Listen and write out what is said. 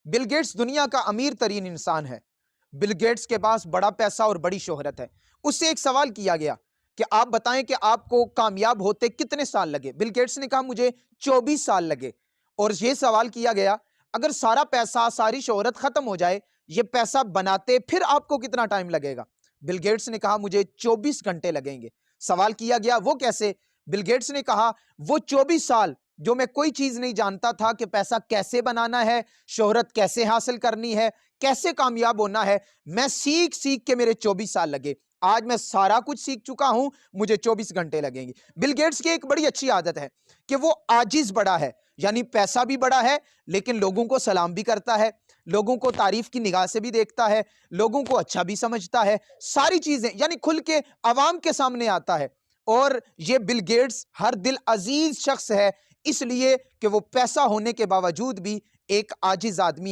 Bill Gates دنیا کا امیر ترین انسان ہے۔ بل گیٹس کے پاس بڑا پیسہ اور بڑی شہرت ہے۔ اس سے ایک سوال کیا گیا کہ آپ بتائیں کہ آپ کو کامیاب ہوتے کتنے سال لگے؟ بل گیٹس نے کہا مجھے 24 سال لگے۔ اور یہ سوال کیا گیا اگر سارا پیسہ ساری شہرت ختم ہو جائے، یہ پیسہ بناتے پھر آپ کو کتنا ٹائم لگے گا؟ بل گیٹس نے کہا مجھے 24 گھنٹے لگیں گے۔ سوال کیا گیا وہ کیسے؟ بل گیٹس نے کہا وہ 24 سال جو میں کوئی چیز نہیں جانتا تھا کہ پیسہ کیسے بنانا ہے، شہرت کیسے حاصل کرنی ہے، کیسے کامیاب ہونا ہے، میں سیکھ کے میرے 24 سال لگے۔ آج میں سارا کچھ سیکھ چکا ہوں، مجھے 24 گھنٹے لگیں گے۔ بل گیٹس کی ایک بڑی اچھی عادت ہے کہ وہ عاجز بڑا ہے، یعنی پیسہ بھی بڑا ہے لیکن لوگوں کو سلام بھی کرتا ہے، لوگوں کو تعریف کی نگاہ سے بھی دیکھتا ہے، لوگوں کو اچھا بھی سمجھتا ہے، ساری چیزیں یعنی کھل کے عوام کے سامنے آتا ہے۔ اور یہ بل گیٹس ہر دل عزیز شخص ہے، اس لیے کہ وہ پیسہ ہونے کے باوجود بھی ایک عاجز آدمی ہے۔